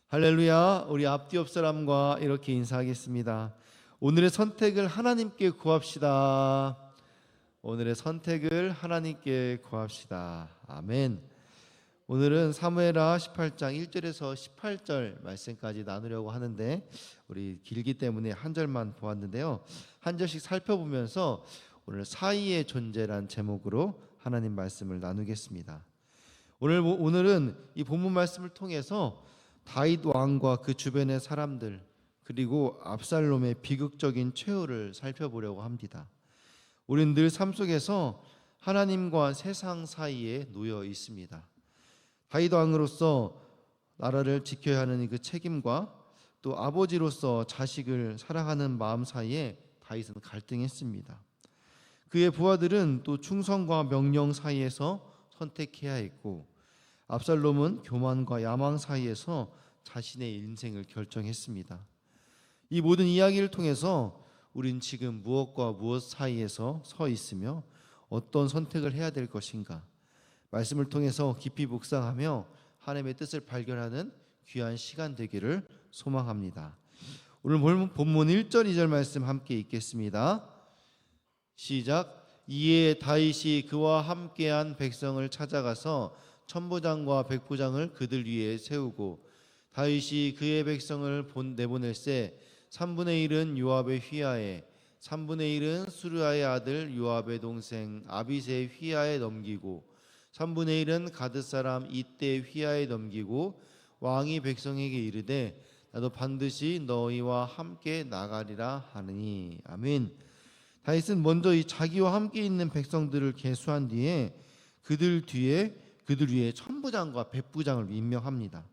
할렐루야. 우리 앞뒤 옆 사람과 이렇게 인사하겠습니다. 오늘의 선택을 하나님께 구합시다. 오늘의 선택을 하나님께 구합시다. 아멘. 오늘은 사무엘하 18장 1절에서 18절 말씀까지 나누려고 하는데 우리 길기 때문에 한 절만 보았는데요. 한 절씩 살펴보면서 오늘 사이의 존재란 제목으로 하나님 말씀을 나누겠습니다. 오늘은 이 본문 말씀을 통해서 다윗 왕과 그 주변의 사람들 그리고 압살롬의 비극적인 최후를 살펴보려고 합니다. 우리는 늘 삶 속에서 하나님과 세상 사이에 놓여 있습니다. 다윗 왕으로서 나라를 지켜야 하는 그 책임과 또 아버지로서 자식을 사랑하는 마음 사이에 다윗은 갈등했습니다. 그의 부하들은 또 충성과 명령 사이에서 선택해야 했고, 압살롬은 교만과 야망 사이에서 자신의 인생을 결정했습니다. 이 모든 이야기를 통해서 우린 지금 무엇과 무엇 사이에서 서 있으며 어떤 선택을 해야 될 것인가, 말씀을 통해서 깊이 묵상하며 하나님의 뜻을 발견하는 귀한 시간 되기를 소망합니다. 오늘 본문 1절 2절 말씀 함께 읽겠습니다. 시작. 이에 다윗이 그와 함께한 백성을 찾아가서 천부장과 백부장을 그들 위에 세우고, 다윗이 그의 백성을 내보낼세 3분의 1은 요압의 휘하에, 3분의 1은 수르야의 아들 요압의 동생 아비새의 휘하에 넘기고, 3분의 1은 가드 사람 이떼의 휘하에 넘기고, 왕이 백성에게 이르되 나도 반드시 너희와 함께 나가리라 하느니. 아멘. 다윗은 먼저 이 자기와 함께 있는 백성들을 계수한 뒤에 그들 위에 천부장과 백부장을 임명합니다.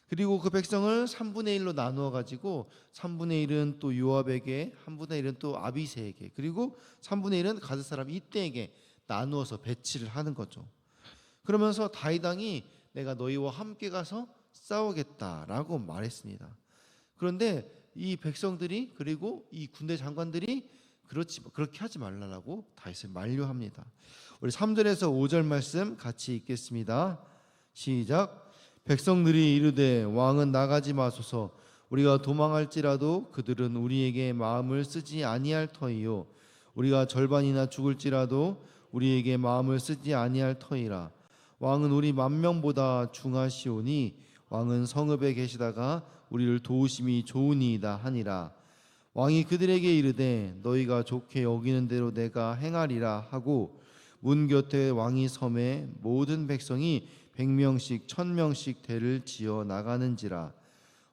그리고 그 백성을 3분의 1로 나누어 가지고 3분의 1은 또 요압에게, 3분의 1은 또 아비새에게, 그리고 3분의 1은 가드 사람 이떼에게 나누어서 배치를 하는 거죠. 그러면서 다윗 왕이 내가 너희와 함께 가서 싸우겠다라고 말했습니다. 그런데 이 백성들이, 그리고 이 군대 장관들이 그렇게 하지 말라고 다윗을 만류합니다. 우리 3절에서 5절 말씀 같이 읽겠습니다. 시작. 백성들이 이르되 왕은 나가지 마소서. 우리가 도망할지라도 그들은 우리에게 마음을 쓰지 아니할 터이요, 우리가 절반이나 죽을지라도 우리에게 마음을 쓰지 아니할 터이라. 왕은 우리 만명보다 중하시오니 왕은 성읍에 계시다가 우리를 도우심이 좋으니이다 하니라. 왕이 그들에게 이르되 너희가 좋게 여기는 대로 내가 행하리라 하고, 문 곁에 왕이 섬에 모든 백성이 100명씩 1000명씩 대를 지어 나가는지라.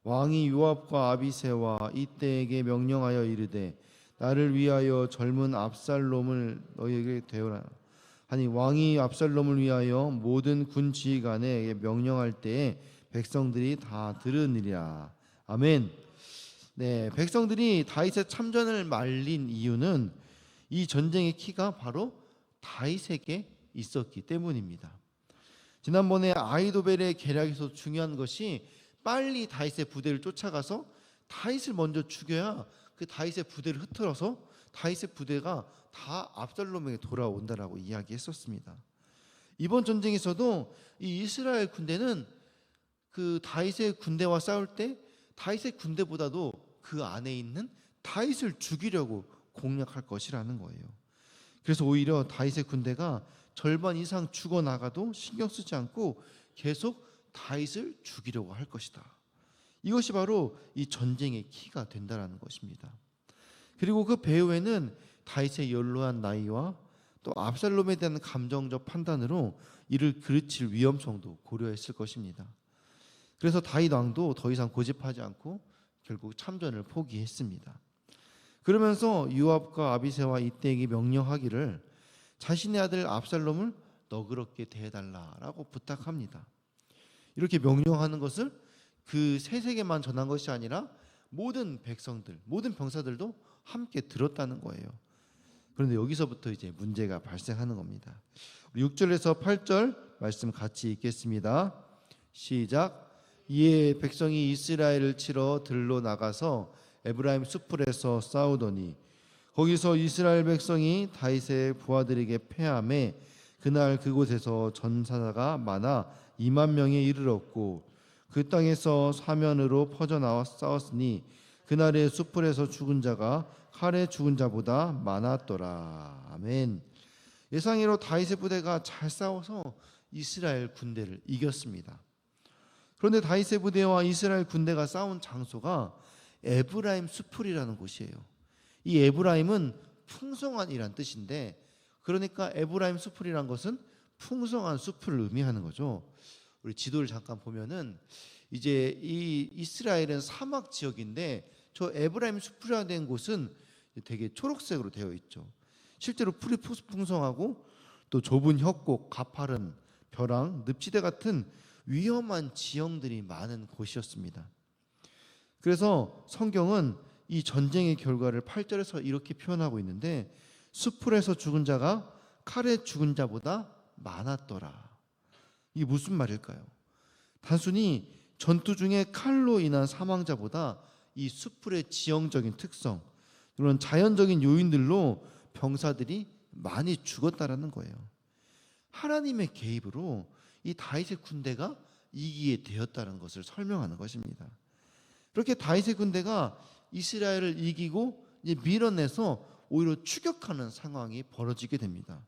왕이 요압과 아비새와 이떼에게 명령하여 이르되 나를 위하여 젊은 압살롬을 너희에게 대오라 하니, 왕이 압살롬을 위하여 모든 군 지휘관에게 명령할 때에 백성들이 다 들으니라. 아멘. 네, 백성들이 다윗의 참전을 말린 이유는 이 전쟁의 키가 바로 다윗에게 있었기 때문입니다. 지난번에 아히도벨의 계략에서 중요한 것이 빨리 다윗의 부대를 쫓아가서 다윗을 먼저 죽여야 그 다윗의 부대를 흐트러서 다윗의 부대가 다 압살롬에게 돌아온다라고 이야기했었습니다. 이번 전쟁에서도 이 이스라엘 군대는 그 다윗의 군대와 싸울 때 다윗의 군대보다도 그 안에 있는 다윗을 죽이려고 공략할 것이라는 거예요. 그래서 오히려 다윗의 군대가 절반 이상 죽어나가도 신경 쓰지 않고 계속 다윗을 죽이려고 할 것이다. 이것이 바로 이 전쟁의 키가 된다는 것입니다. 그리고 그 배후에는 다윗의 연로한 나이와 또 압살롬에 대한 감정적 판단으로 이를 그르칠 위험성도 고려했을 것입니다. 그래서 다윗 왕도 더 이상 고집하지 않고 결국 참전을 포기했습니다. 그러면서 요압과 아비새와 이떼에게 명령하기를 자신의 아들 압살롬을 너그럽게 대해달라라고 부탁합니다. 이렇게 명령하는 것을 그 세세계만 전한 것이 아니라 모든 백성들, 모든 병사들도 함께 들었다는 거예요. 그런데 여기서부터 이제 문제가 발생하는 겁니다. 6절에서 8절 말씀 같이 읽겠습니다. 시작. 이에 백성이 이스라엘을 치러 들로 나가서 에브라임 숲풀에서 싸우더니, 거기서 이스라엘 백성이 다윗의 부하들에게 패하매 그날 그곳에서 전사자가 많아 2만 명에 이르렀고, 그 땅에서 사면으로 퍼져 나와 싸웠으니 그날의 숯불에서 죽은 자가 칼에 죽은 자보다 많았더라. 아멘. 예상외로 다윗의 부대가 잘 싸워서 이스라엘 군대를 이겼습니다. 그런데 다윗의 부대와 이스라엘 군대가 싸운 장소가 에브라임 숲풀이라는 곳이에요. 이 에브라임은 풍성한이란 뜻인데, 그러니까 에브라임 숲풀이란 것은 풍성한 숲을 의미하는 거죠. 우리 지도를 잠깐 보면은 이제 이 이스라엘은 사막 지역인데 저 에브라임 숲이라는 된 곳은 되게 초록색으로 되어 있죠. 실제로 풀이 풍성하고 또 좁은 협곡, 가파른 벼랑, 늪지대 같은 위험한 지형들이 많은 곳이었습니다. 그래서 성경은 이 전쟁의 결과를 8절에서 이렇게 표현하고 있는데, 숲풀에서 죽은 자가 칼에 죽은 자보다 많았더라. 이게 무슨 말일까요? 단순히 전투 중에 칼로 인한 사망자보다 이 숲풀의 지형적인 특성, 그런 자연적인 요인들로 병사들이 많이 죽었다라는 거예요. 하나님의 개입으로 이 다윗의 군대가 이기게 되었다는 것을 설명하는 것입니다. 그렇게 다윗의 군대가 이스라엘을 이기고 이제 밀어내서 오히려 추격하는 상황이 벌어지게 됩니다.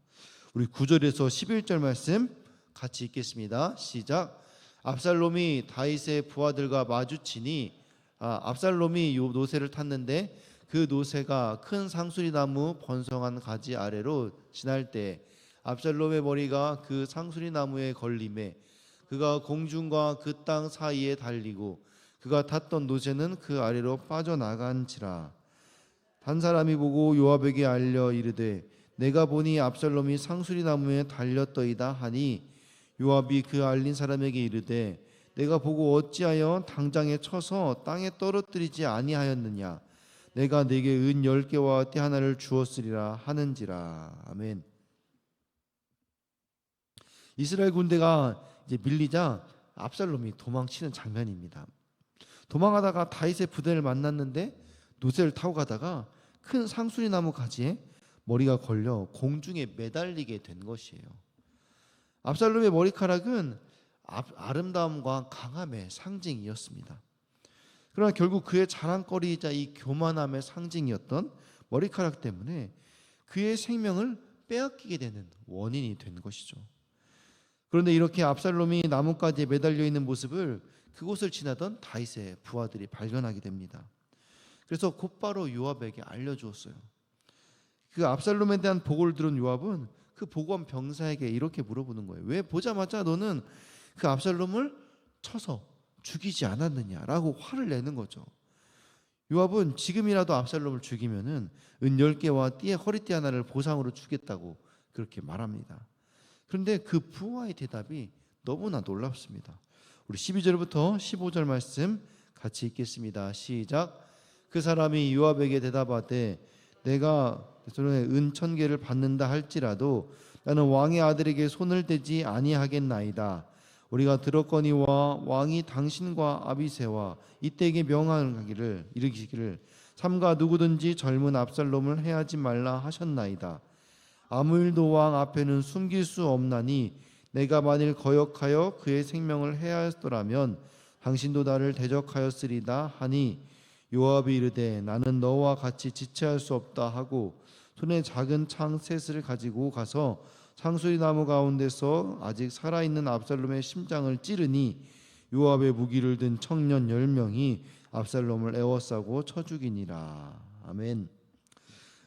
우리 9절에서 11절 말씀 같이 읽겠습니다. 시작. 압살롬이 다윗의 부하들과 마주치니 압살롬이 요 노새를 탔는데 그 노새가 큰 상수리 나무 번성한 가지 아래로 지날 때 압살롬의 머리가 그 상수리 나무에 걸림에 그가 공중과 그 땅 사이에 달리고 그가 탔던 노새는 그 아래로 빠져나간지라. 한 사람이 보고 요압에게 알려 이르되 내가 보니 압살롬이 상수리 나무에 달렸더이다 하니 요압이 그 알린 사람에게 이르되 내가 보고 어찌하여 당장에 쳐서 땅에 떨어뜨리지 아니하였느냐. 내가 네게 은 10개와 띠 하나를 주었으리라 하는지라. 아멘. 이스라엘 군대가 이제 밀리자 압살롬이 도망치는 장면입니다. 도망하다가 다윗의 부대를 만났는데 노새를 타고 가다가 큰 상수리 나무 가지에 머리가 걸려 공중에 매달리게 된 것이에요. 압살롬의 머리카락은 아름다움과 강함의 상징이었습니다. 그러나 결국 그의 자랑거리이자 이 교만함의 상징이었던 머리카락 때문에 그의 생명을 빼앗기게 되는 원인이 된 것이죠. 그런데 이렇게 압살롬이 나뭇가지에 매달려 있는 모습을 그곳을 지나던 다윗의 부하들이 발견하게 됩니다. 그래서 곧바로 요압에게 알려주었어요. 그 압살롬에 대한 보고를 들은 요압은 그 보고한 병사에게 이렇게 물어보는 거예요. 왜 보자마자 너는 그 압살롬을 쳐서 죽이지 않았느냐라고 화를 내는 거죠. 요압은 지금이라도 압살롬을 죽이면은 은 10개와 띠의 허리띠 하나를 보상으로 주겠다고 그렇게 말합니다. 그런데 그 부하의 대답이 너무나 놀랍습니다. 우리 12절부터 15절 말씀 같이 읽겠습니다. 시작. 그 사람이 요압에게 대답하되 내가 은 1000개를 받는다 할지라도 나는 왕의 아들에게 손을 대지 아니하겠나이다. 우리가 들었거니와 왕이 당신과 아비새와 이때에게 명하기를 이르기를 삼가 누구든지 젊은 압살롬을 해하지 말라 하셨나이다. 아무 일도 왕 앞에는 숨길 수 없나니 내가 만일 거역하여 그의 생명을 해하였더라면 당신도 나를 대적하였으리다 하니 요압이 이르되 나는 너와 같이 지체할 수 없다 하고 손에 작은 창 셋을 가지고 가서 상수리 나무 가운데서 아직 살아있는 압살롬의 심장을 찌르니 요압의 무기를 든 청년 10명이 압살롬을 에워싸고 쳐 죽이니라. 아멘.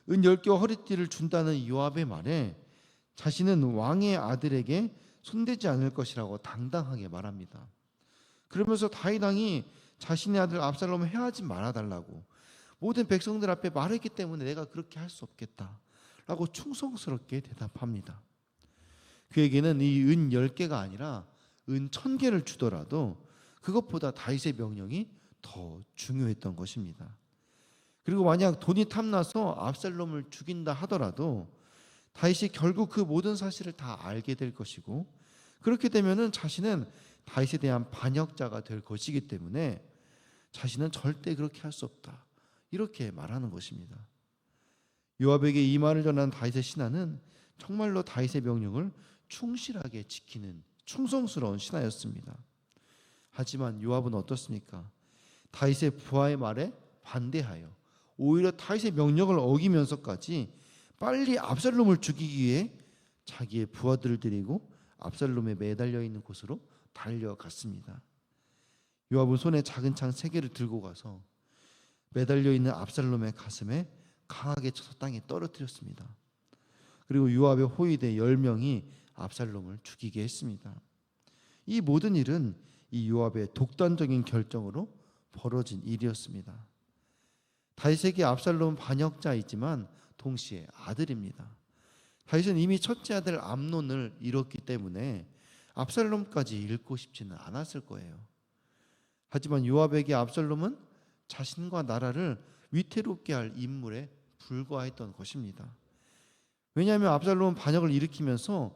은 10개와 허리띠를 준다는 요압의 말에 자신은 왕의 아들에게 손대지 않을 것이라고 당당하게 말합니다. 그러면서 다윗 왕이 자신의 아들 압살롬을 해하지 말아달라고 모든 백성들 앞에 말했기 때문에 내가 그렇게 할 수 없겠다라고 충성스럽게 대답합니다. 그에게는 이 은 10개가 아니라 은 1000개를 주더라도 그것보다 다윗의 명령이 더 중요했던 것입니다. 그리고 만약 돈이 탐나서 압살롬을 죽인다 하더라도 다윗이 결국 그 모든 사실을 다 알게 될 것이고, 그렇게 되면은 자신은 다윗에 대한 반역자가 될 것이기 때문에 자신은 절대 그렇게 할 수 없다, 이렇게 말하는 것입니다. 요압에게 이 말을 전한 다윗의 신하는 정말로 다윗의 명령을 충실하게 지키는 충성스러운 신하였습니다. 하지만 요압은 어떻습니까? 다윗의 부하의 말에 반대하여 오히려 다윗의 명령을 어기면서까지 빨리 압살롬을 죽이기 위해 자기의 부하들을 데리고 압살롬에 매달려 있는 곳으로 달려갔습니다. 요압은 손에 작은 창 3개를 들고 가서 매달려 있는 압살롬의 가슴에 강하게 쳐서 땅에 떨어뜨렸습니다. 그리고 요압의 호위대 10명이 압살롬을 죽이게 했습니다. 이 모든 일은 이 요압의 독단적인 결정으로 벌어진 일이었습니다. 다윗에게 압살롬은 반역자이지만 동시에 아들입니다. 다윗은 이미 첫째 아들 암논을 잃었기 때문에 압살롬까지 잃고 싶지는 않았을 거예요. 하지만 요압에게 압살롬은 자신과 나라를 위태롭게 할 인물에 불과했던 것입니다. 왜냐하면 압살롬은 반역을 일으키면서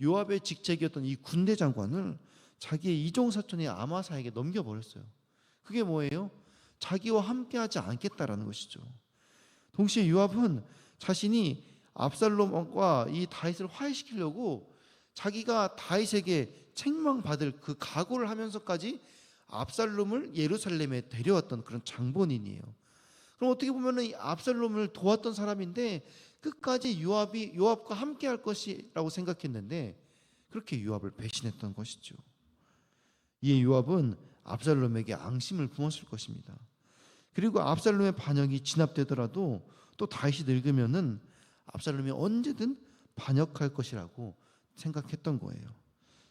요압의 직책이었던 이 군대 장관을 자기의 이종사촌의 아마사에게 넘겨버렸어요. 그게 뭐예요? 자기와 함께하지 않겠다라는 것이죠. 동시에 요압은 자신이 압살롬과 이 다윗을 화해시키려고 자기가 다윗에게 책망받을 그 각오를 하면서까지 압살롬을 예루살렘에 데려왔던 그런 장본인이에요. 그럼 어떻게 보면 이 압살롬을 도왔던 사람인데 끝까지 요압과 함께할 것이라고 생각했는데 그렇게 요압을 배신했던 것이죠. 이에 요압은 압살롬에게 앙심을 품었을 것입니다. 그리고 압살롬의 반역이 진압되더라도 또 다윗이 늙으면은 압살롬이 언제든 반역할 것이라고 생각했던 거예요.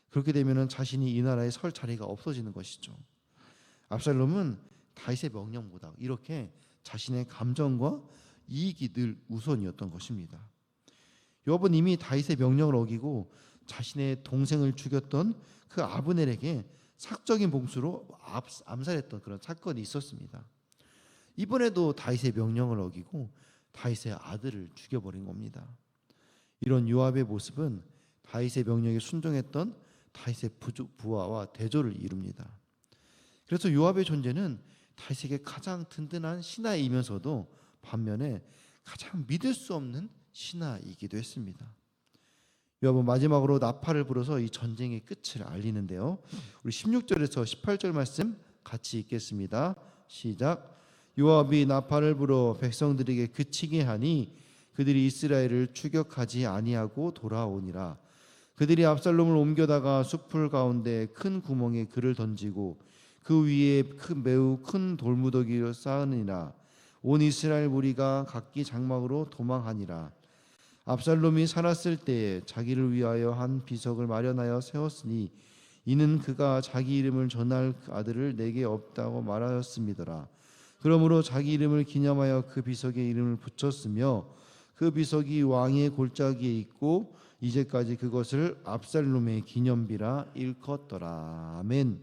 그렇게 되면은 자신이 이 나라에 설 자리가 없어지는 것이죠. 압살롬은 다윗의 명령보다 이렇게 자신의 감정과 이익이 늘 우선이었던 것입니다. 요압은 이미 다윗의 명령을 어기고 자신의 동생을 죽였던 그 아브넬에게 사적인 봉수로 암살했던 그런 사건이 있었습니다. 이번에도 다윗의 명령을 어기고 다윗의 아들을 죽여버린 겁니다. 이런 요압의 모습은 다윗의 명령에 순종했던 다윗의 부하와 대조를 이룹니다. 그래서 요압의 존재는 다윗에게 가장 든든한 신하이면서도 반면에 가장 믿을 수 없는 신하이기도 했습니다. 요압은 마지막으로 나팔을 불어서 이 전쟁의 끝을 알리는데요. 우리 16절에서 18절 말씀 같이 읽겠습니다. 시작. 요압이 나팔을 불어 백성들에게 그치게 하니 그들이 이스라엘을 추격하지 아니하고 돌아오니라. 그들이 압살롬을 옮겨다가 숲풀 가운데 큰 구멍에 그를 던지고 그 위에 매우 큰 돌무더기를 쌓으니라. 온 이스라엘 무리가 각기 장막으로 도망하니라. 압살롬이 살았을 때에 자기를 위하여 한 비석을 마련하여 세웠으니 이는 그가 자기 이름을 전할 아들을 내게 없다고 말하였음이더라. 그러므로 자기 이름을 기념하여 그 비석에 이름을 붙였으며 그 비석이 왕의 골짜기에 있고 이제까지 그것을 압살롬의 기념비라 일컫더라. 아멘.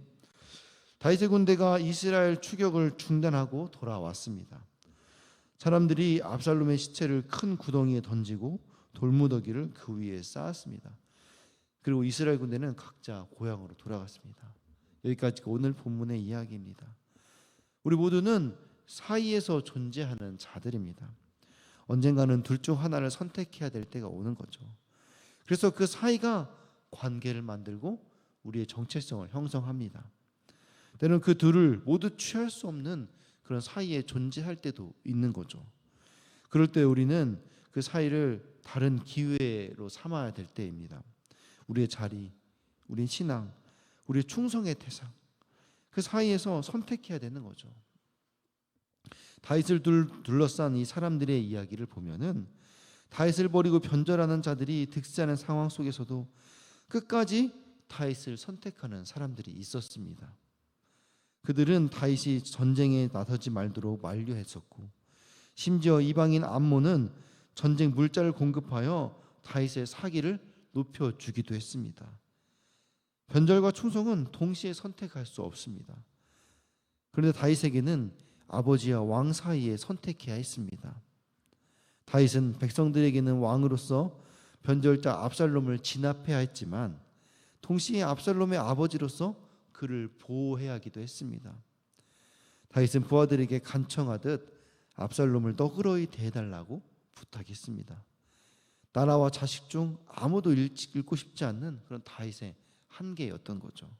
다윗의 군대가 이스라엘 추격을 중단하고 돌아왔습니다. 사람들이 압살롬의 시체를 큰 구덩이에 던지고 돌무더기를 그 위에 쌓았습니다. 그리고 이스라엘 군대는 각자 고향으로 돌아갔습니다. 여기까지가 오늘 본문의 이야기입니다. 우리 모두는 사이에서 존재하는 자들입니다. 언젠가는 둘 중 하나를 선택해야 될 때가 오는 거죠. 그래서 그 사이가 관계를 만들고 우리의 정체성을 형성합니다. 때로는 그 둘을 모두 취할 수 없는 그런 사이에 존재할 때도 있는 거죠. 그럴 때 우리는 그 사이를 다른 기회로 삼아야 될 때입니다. 우리의 자리, 우리의 신앙, 우리의 충성의 대상, 그 사이에서 선택해야 되는 거죠. 다윗을 둘러싼 이 사람들의 이야기를 보면은 다윗을 버리고 변절하는 자들이 득세하는 상황 속에서도 끝까지 다윗을 선택하는 사람들이 있었습니다. 그들은 다윗이 전쟁에 나서지 말도록 만류했었고 심지어 이방인 암몬은 전쟁 물자를 공급하여 다윗의 사기를 높여주기도 했습니다. 변절과 충성은 동시에 선택할 수 없습니다. 그런데 다윗에게는 아버지와 왕 사이에 선택해야 했습니다. 다윗은 백성들에게는 왕으로서 변절자 압살롬을 진압해야 했지만 동시에 압살롬의 아버지로서 그를 보호해야 하기도 했습니다. 다윗은 부하들에게 간청하듯 압살롬을 너그러이 대해달라고 부탁했습니다. 나라와 자식 중 아무도 잃고 싶지 않는 그런 다윗의 한계였던 거죠.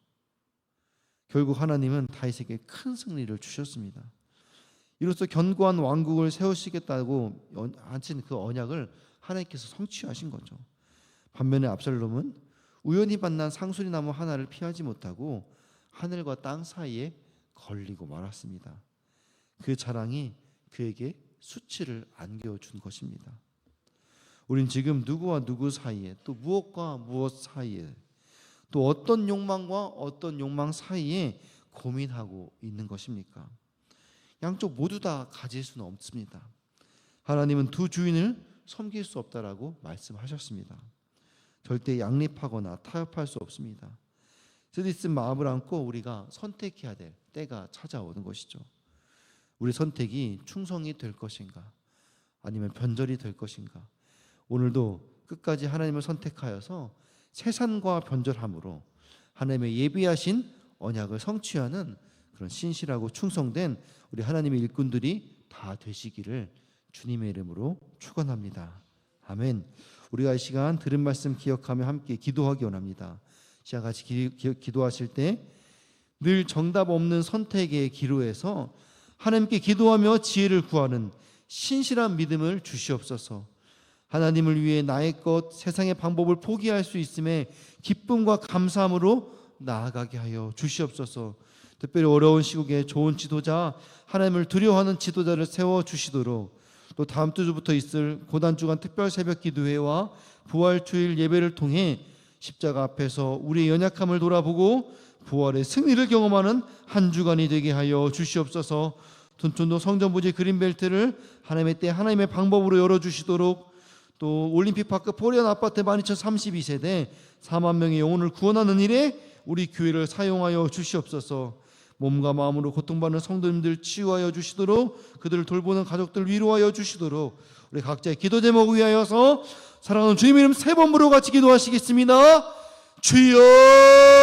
결국 하나님은 다윗에게 큰 승리를 주셨습니다. 이로써 견고한 왕국을 세우시겠다고 하신 그 언약을 하나님께서 성취하신 거죠. 반면에 압살롬은 우연히 만난 상수리나무 하나를 피하지 못하고 하늘과 땅 사이에 걸리고 말았습니다. 그 자랑이 그에게 수치를 안겨준 것입니다. 우린 지금 누구와 누구 사이에, 또 무엇과 무엇 사이에, 또 어떤 욕망과 어떤 욕망 사이에 고민하고 있는 것입니까? 양쪽 모두 다 가질 수는 없습니다. 하나님은 두 주인을 섬길 수 없다라고 말씀하셨습니다. 절대 양립하거나 타협할 수 없습니다. 쓰디쓴 마음을 안고 우리가 선택해야 될 때가 찾아오는 것이죠. 우리 선택이 충성이 될 것인가, 아니면 변절이 될 것인가. 오늘도 끝까지 하나님을 선택하여서 세산과 변절함으로 하나님의 예비하신 언약을 성취하는 그런 신실하고 충성된 우리 하나님의 일꾼들이 다 되시기를 주님의 이름으로 축원합니다. 아멘. 우리가 이 시간 들은 말씀 기억하며 함께 기도하기 원합니다. 시간 같이 기도하실 때 늘 정답 없는 선택의 기로에서 하나님께 기도하며 지혜를 구하는 신실한 믿음을 주시옵소서. 하나님을 위해 나의 것, 세상의 방법을 포기할 수 있음에 기쁨과 감사함으로 나아가게 하여 주시옵소서. 특별히 어려운 시국에 좋은 지도자, 하나님을 두려워하는 지도자를 세워주시도록, 또 다음 주부터 있을 고단주간 특별 새벽 기도회와 부활주일 예배를 통해 십자가 앞에서 우리의 연약함을 돌아보고 부활의 승리를 경험하는 한 주간이 되게 하여 주시옵소서. 둔촌도 성전부지 그린벨트를 하나님의 때 하나님의 방법으로 열어주시도록, 또 올림픽파크 포리안 아파트 12,032세대 4만 명의 영혼을 구원하는 일에 우리 교회를 사용하여 주시옵소서. 몸과 마음으로 고통받는 성도님들 치유하여 주시도록, 그들을 돌보는 가족들 위로하여 주시도록, 우리 각자의 기도 제목을 위하여서 사랑하는 주님 이름 세 번 부르고 같이 기도하시겠습니다. 주여